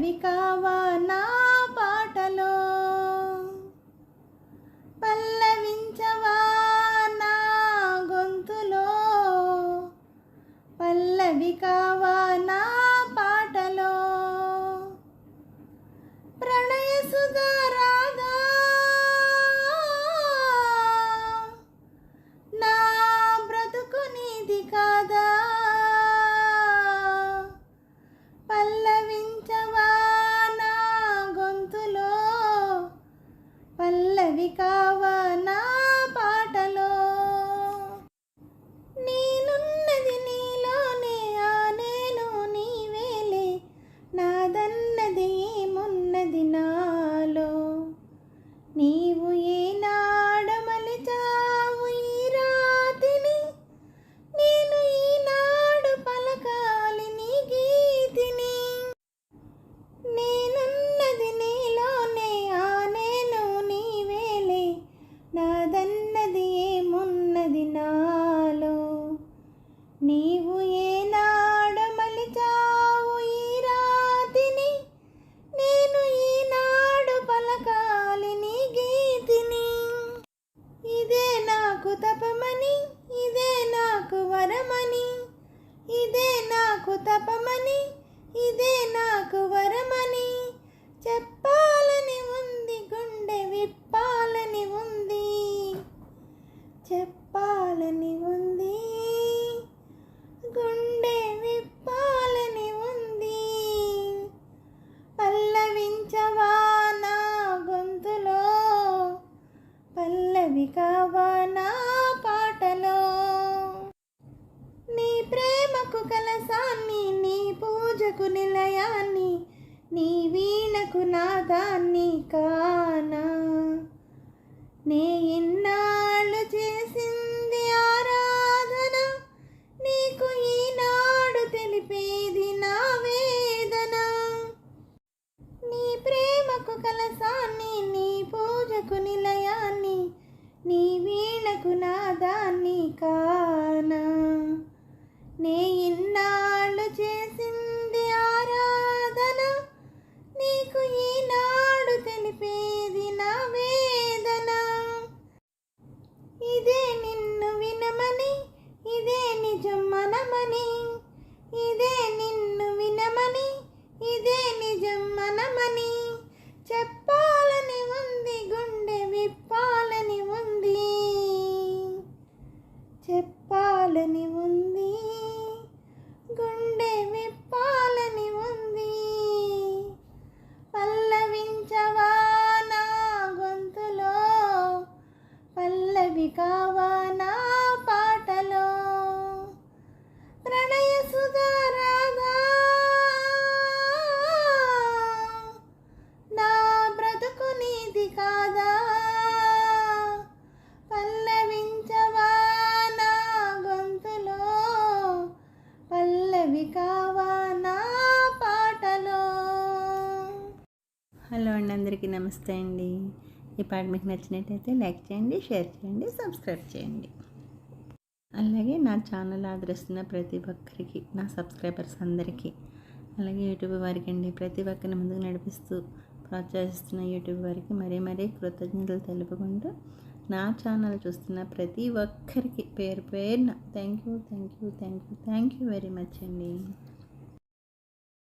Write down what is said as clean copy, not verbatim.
పల్లవి కావా నా పాటలో, పల్లవించవా నా గొంతులో, పల్లవి కావా నా పాటలో, ప్రణయ సుధా రాధా నా బ్రతుకు నీది కాదా, పల్లవించవా నా గొంతులో, పల్లవి కావా నా పాటలో. నేనున్నది నీలోనే, ఆ నేను నీవేలే, నాదన్నది ఏమున్నది నాలో, నీవు ఏనాడమలిచావు ఈ రాతిని, నేను ఈనాడు పలకాలి నీ గీతిని. నేనున్నది నీలోనే, ఆ నేను నీవేలే, నాదన్నది ఏమున్నది నాలో, నీవు ఏనాడమలిచావు ఈ రాతిని, నేను ఈనాడు పలకాలి నీ గీతిని. ఇదే నాకు తపమని, ఇదే నాకు వరమని, ఇదే నాకు తపమని, ఇదే నాకు వరమని, చెప్పాలని ఉంది, గుండె విప్పాలని ఉంది, చెప్పాలని ఉంది, గుండె విప్పాలని ఉంది. పల్లవించవా నా గొంతులో, పల్లవి కావా నా పాటలో. నీ ప్రేమకు కలసాన్ని, నీ పూజకు నిలయాన్ని, నీ వీణకు నాదాన్ని కానా, నే ఇన్నాళ్ళు చేసింది ఆరాధన, నీకు ఈనాడు తెలిపేది నా వేదన. నీ ప్రేమకు కలసాన్ని, నీ పూజకు నిలయాన్ని, నీ వీణకు నాదాన్ని కానా, నే ఇన్నాళ్ళు చేసింది ఆరాధన, నీకు ఈనాడు తెలిపేది నా వేదన. ఇదే నిన్ను వినమని, ఇదే నిజం మనమని, ఇదే నిన్ను వినమని, ఇదే నిజం మనమని, చెప్పాలని ఉంది, గుండె విప్పాలని ఉంది, చెప్పాలని ఉంది, గుండె విప్పాలని ఉంది. పల్లవించవా నా గొంతులో, పల్లవి కావా నా పాటలో, ప్రణయ సుధా రాధా నా బ్రతుకు నీది కాదా, పల్లవించవా నా గొంతులో, పల్లవి కావా నా పాటలో. హలో అండి, అందరికీ నమస్తే అండి. ఈ పాట మీకు నచ్చినట్టయితే లైక్ చేయండి, షేర్ చేయండి, సబ్స్క్రైబ్ చేయండి. అలాగే నా ఛానల్ ఆదరిస్తున్న ప్రతి ఒక్కరికి, నా సబ్స్క్రైబర్స్ అందరికీ, అలాగే యూట్యూబ్ వారికి అండి, ప్రతి ఒక్కరిని ముందుకు నడిపిస్తూ ప్రోత్సహిస్తున్న యూట్యూబ్ వారికి మరీ మరీ కృతజ్ఞతలు తెలుపుకుంటూ, నా ఛానల్ చూస్తున్న ప్రతి ఒక్కరికి పేరు పేరున థ్యాంక్ యూ వెరీ మచ్ అండి.